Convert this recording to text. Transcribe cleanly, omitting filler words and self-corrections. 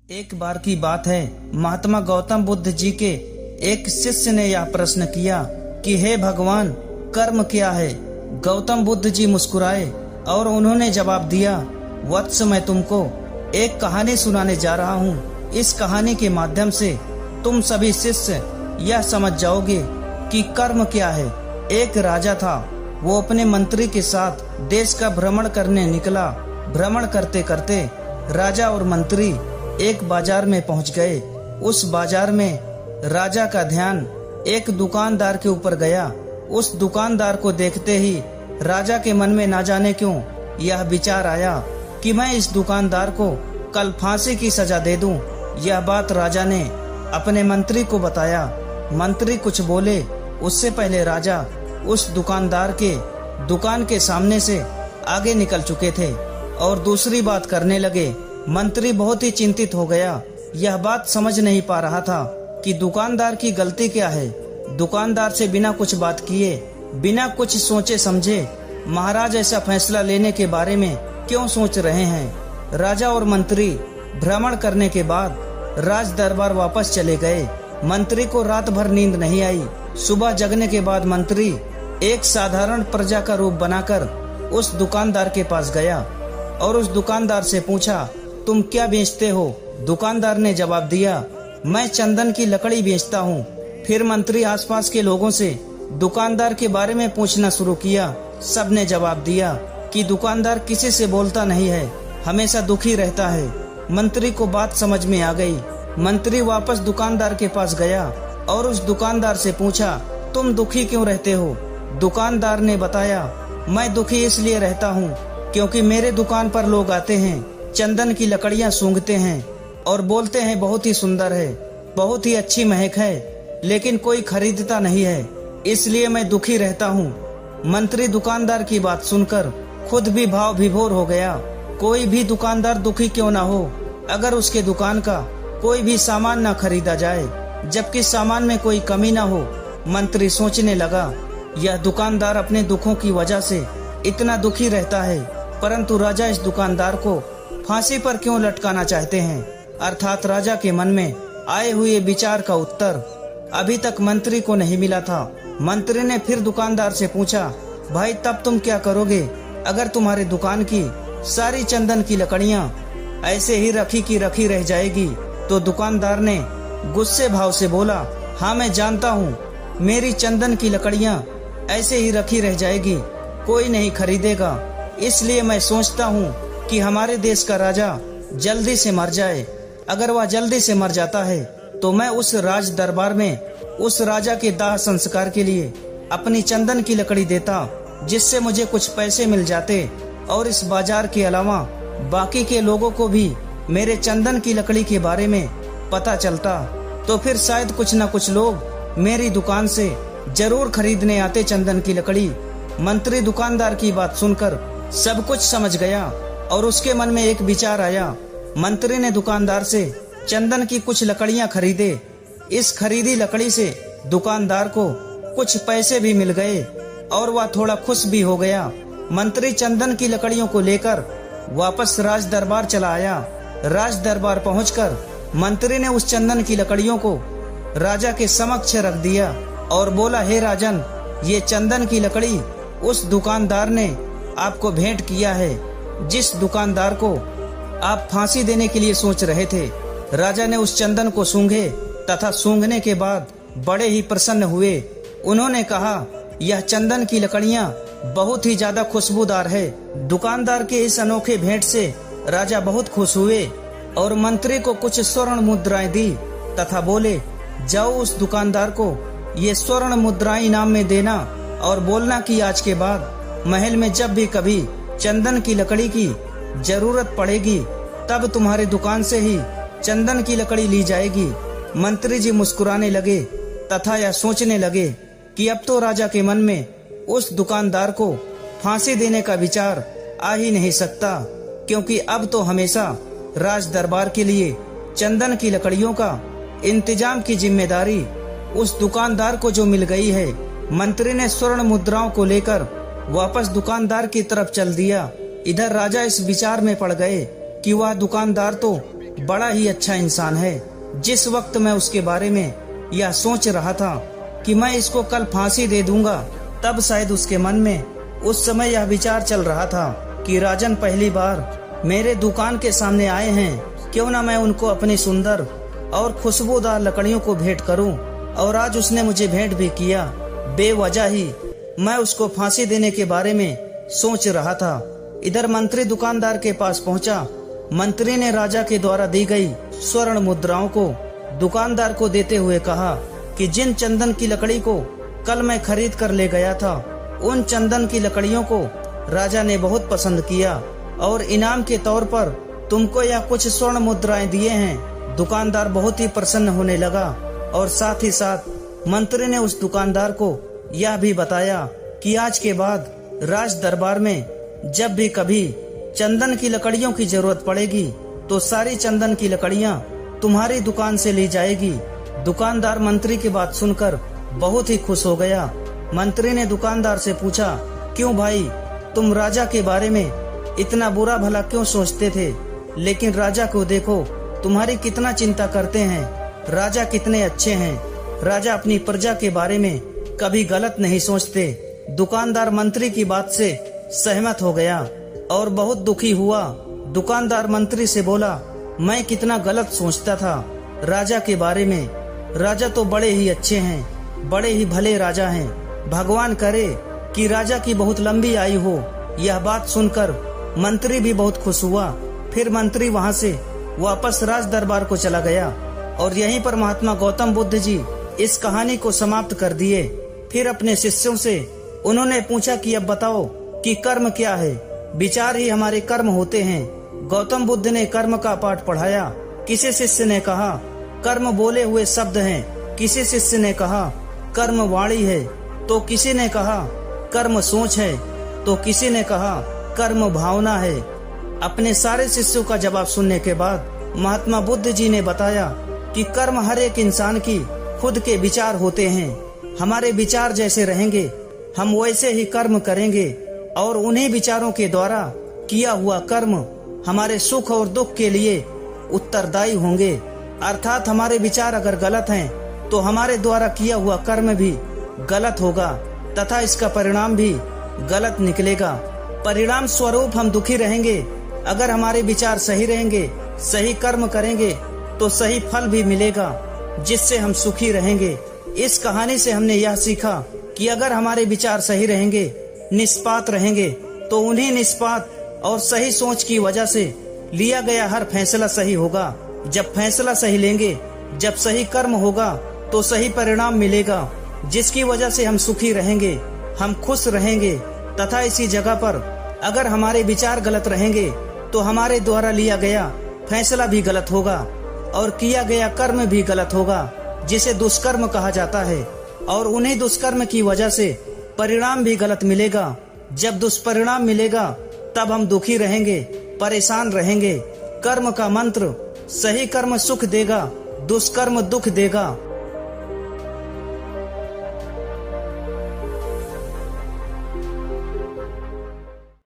एक बार की बात है, महात्मा गौतम बुद्ध जी के एक शिष्य ने यह प्रश्न किया कि हे भगवान, कर्म क्या है। गौतम बुद्ध जी मुस्कुराए और उन्होंने जवाब दिया, वत्स, मैं तुमको एक कहानी सुनाने जा रहा हूँ। इस कहानी के माध्यम से तुम सभी शिष्य यह समझ जाओगे कि कर्म क्या है। एक राजा था, वो अपने मंत्री के साथ देश का भ्रमण करने निकला। भ्रमण करते करते राजा और मंत्री एक बाजार में पहुंच गए। उस बाजार में राजा का ध्यान एक दुकानदार के ऊपर गया। उस दुकानदार को देखते ही राजा के मन में ना जाने क्यों यह विचार आया कि मैं इस दुकानदार को कल फांसी की सजा दे दूं। यह बात राजा ने अपने मंत्री को बताया। मंत्री कुछ बोले उससे पहले राजा उस दुकानदार के दुकान के सामने से आगे निकल चुके थे और दूसरी बात करने लगे। मंत्री बहुत ही चिंतित हो गया। यह बात समझ नहीं पा रहा था कि दुकानदार की गलती क्या है। दुकानदार से बिना कुछ बात किए, बिना कुछ सोचे समझे महाराज ऐसा फैसला लेने के बारे में क्यों सोच रहे हैं। राजा और मंत्री भ्रमण करने के बाद राज दरबार वापस चले गए। मंत्री को रात भर नींद नहीं आई। सुबह जगने के बाद मंत्री एक साधारण प्रजा का रूप बनाकर उस दुकानदार के पास गया और उस दुकानदार से पूछा, तुम क्या बेचते हो। दुकानदार ने जवाब दिया, मैं चंदन की लकड़ी बेचता हूँ। फिर मंत्री आसपास के लोगों से दुकानदार के बारे में पूछना शुरू किया। सबने जवाब दिया कि दुकानदार किसी से बोलता नहीं है, हमेशा दुखी रहता है। मंत्री को बात समझ में आ गई। मंत्री वापस दुकानदार के पास गया और उस दुकानदार से पूछा, तुम दुखी क्यों रहते हो। दुकानदार ने बताया, मैं दुखी इसलिए रहता हूँ क्योंकि मेरे दुकान पर लोग आते हैं, चंदन की लकड़ियाँ सूंघते हैं और बोलते हैं बहुत ही सुंदर है, बहुत ही अच्छी महक है, लेकिन कोई खरीदता नहीं है, इसलिए मैं दुखी रहता हूँ। मंत्री दुकानदार की बात सुनकर खुद भी भाव विभोर हो गया। कोई भी दुकानदार दुखी क्यों ना हो अगर उसके दुकान का कोई भी सामान ना खरीदा जाए, जबकि सामान में कोई कमी ना हो। मंत्री सोचने लगा, यह दुकानदार अपने दुखों की वजह से इतना दुखी रहता है, परंतु राजा इस दुकानदार को फांसी पर क्यों लटकाना चाहते हैं। अर्थात राजा के मन में आए हुए विचार का उत्तर अभी तक मंत्री को नहीं मिला था। मंत्री ने फिर दुकानदार से पूछा, भाई तब तुम क्या करोगे अगर तुम्हारे दुकान की सारी चंदन की लकड़ियाँ ऐसे ही रखी की रखी रह जाएगी। तो दुकानदार ने गुस्से भाव से बोला, हाँ मैं जानता हूँ मेरी चंदन की लकड़ियाँ ऐसे ही रखी रह जाएगी, कोई नहीं खरीदेगा, इसलिए मैं सोचता हूँ कि हमारे देश का राजा जल्दी से मर जाए। अगर वह जल्दी से मर जाता है तो मैं उस राज दरबार में उस राजा के दाह संस्कार के लिए अपनी चंदन की लकड़ी देता, जिससे मुझे कुछ पैसे मिल जाते और इस बाजार के अलावा बाकी के लोगों को भी मेरे चंदन की लकड़ी के बारे में पता चलता, तो फिर शायद कुछ न कुछ लोग मेरी दुकान से जरूर खरीदने आते चंदन की लकड़ी। मंत्री दुकानदार की बात सुनकर सब कुछ समझ गया और उसके मन में एक विचार आया। मंत्री ने दुकानदार से चंदन की कुछ लकड़ियां खरीदे। इस खरीदी लकड़ी से दुकानदार को कुछ पैसे भी मिल गए और वह थोड़ा खुश भी हो गया। मंत्री चंदन की लकड़ियों को लेकर वापस राज दरबार चला आया। राज दरबार पहुंचकर मंत्री ने उस चंदन की लकड़ियों को राजा के समक्ष रख दिया और बोला, हे राजन, ये चंदन की लकड़ी उस दुकानदार ने आपको भेंट किया है जिस दुकानदार को आप फांसी देने के लिए सोच रहे थे। राजा ने उस चंदन को सूंघे तथा सूंघने के बाद बड़े ही प्रसन्न हुए। उन्होंने कहा, यह चंदन की लकड़ियाँ बहुत ही ज्यादा खुशबूदार है। दुकानदार के इस अनोखे भेंट से राजा बहुत खुश हुए और मंत्री को कुछ स्वर्ण मुद्राएं दी तथा बोले, जाओ उस दुकानदार को ये स्वर्ण मुद्राएं इनाम में देना और बोलना कि आज के बाद महल में जब भी कभी चंदन की लकड़ी की जरूरत पड़ेगी तब तुम्हारी दुकान से ही चंदन की लकड़ी ली जाएगी। मंत्री जी मुस्कुराने लगे तथा यह सोचने लगे कि अब तो राजा के मन में उस दुकानदार को फांसी देने का विचार आ ही नहीं सकता, क्योंकि अब तो हमेशा राज दरबार के लिए चंदन की लकड़ियों का इंतजाम की जिम्मेदारी उस दुकानदार को जो मिल गई है। मंत्री ने स्वर्ण मुद्राओं को लेकर वापस दुकानदार की तरफ चल दिया। इधर राजा इस विचार में पड़ गए कि वह दुकानदार तो बड़ा ही अच्छा इंसान है। जिस वक्त मैं उसके बारे में यह सोच रहा था कि मैं इसको कल फांसी दे दूंगा, तब शायद उसके मन में उस समय यह विचार चल रहा था कि राजन पहली बार मेरे दुकान के सामने आए हैं, क्यों ना मैं उनको अपनी सुंदर और खुशबूदार लकड़ियों को भेंट करूं। और आज उसने मुझे भेंट भी किया। बेवजह ही मैं उसको फांसी देने के बारे में सोच रहा था। इधर मंत्री दुकानदार के पास पहुंचा। मंत्री ने राजा के द्वारा दी गई स्वर्ण मुद्राओं को दुकानदार को देते हुए कहा कि जिन चंदन की लकड़ी को कल मैं खरीद कर ले गया था, उन चंदन की लकड़ियों को राजा ने बहुत पसंद किया और इनाम के तौर पर तुमको यह कुछ स्वर्ण मुद्राएं दिए हैं। दुकानदार बहुत ही प्रसन्न होने लगा और साथ ही साथ मंत्री ने उस दुकानदार को यह भी बताया कि आज के बाद राज दरबार में जब भी कभी चंदन की लकड़ियों की जरूरत पड़ेगी तो सारी चंदन की लकड़ियां तुम्हारी दुकान से ली जाएगी। दुकानदार मंत्री की बात सुनकर बहुत ही खुश हो गया। मंत्री ने दुकानदार से पूछा, क्यों भाई, तुम राजा के बारे में इतना बुरा भला क्यों सोचते थे? लेकिन राजा को देखो, तुम्हारी कितना चिंता करते हैं। राजा कितने अच्छे हैं। राजा अपनी प्रजा के बारे में कभी गलत नहीं सोचते। दुकानदार मंत्री की बात से सहमत हो गया और बहुत दुखी हुआ। दुकानदार मंत्री से बोला, मैं कितना गलत सोचता था राजा के बारे में। राजा तो बड़े ही अच्छे हैं, बड़े ही भले राजा हैं। भगवान करे कि राजा की बहुत लंबी आयु हो। यह बात सुनकर मंत्री भी बहुत खुश हुआ। फिर मंत्री वहां से वापस राज दरबार को चला गया और यहीं पर महात्मा गौतम बुद्ध जी इस कहानी को समाप्त कर दिए। फिर अपने शिष्यों से उन्होंने पूछा कि अब बताओ कि कर्म क्या है? विचार ही हमारे कर्म होते हैं। गौतम बुद्ध ने कर्म का पाठ पढ़ाया। किसी शिष्य ने कहा कर्म बोले हुए शब्द हैं, किसी शिष्य ने कहा कर्म वाणी है, तो किसी ने कहा कर्म सोच है, तो किसी ने कहा कर्म भावना है। अपने सारे शिष्यों का जवाब सुनने के बाद महात्मा बुद्ध जी ने बताया कि कर्म हर एक इंसान की खुद के विचार होते हैं। हमारे विचार जैसे रहेंगे हम वैसे ही कर्म करेंगे और उन्हीं विचारों के द्वारा किया हुआ कर्म हमारे सुख और दुख के लिए उत्तरदायी होंगे। अर्थात हमारे विचार अगर गलत हैं तो हमारे द्वारा किया हुआ कर्म भी गलत होगा तथा इसका परिणाम भी गलत निकलेगा। परिणाम स्वरूप हम दुखी रहेंगे। अगर हमारे विचार सही रहेंगे, सही कर्म करेंगे तो सही फल भी मिलेगा जिससे हम सुखी रहेंगे। इस कहानी से हमने यह सीखा कि अगर हमारे विचार सही रहेंगे, निष्पात रहेंगे, तो उन्हीं निष्पात और सही सोच की वजह से लिया गया हर फैसला सही होगा। जब फैसला सही लेंगे, जब सही कर्म होगा तो सही परिणाम मिलेगा जिसकी वजह से हम सुखी रहेंगे, हम खुश रहेंगे। तथा इसी जगह पर अगर हमारे विचार गलत रहेंगे तो हमारे द्वारा लिया गया फैसला भी गलत होगा और किया गया कर्म भी गलत होगा जिसे दुष्कर्म कहा जाता है। और उन्हीं दुष्कर्म की वजह से परिणाम भी गलत मिलेगा। जब दुष्परिणाम मिलेगा तब हम दुखी रहेंगे, परेशान रहेंगे। कर्म का मंत्र, सही कर्म सुख देगा, दुष्कर्म दुख देगा।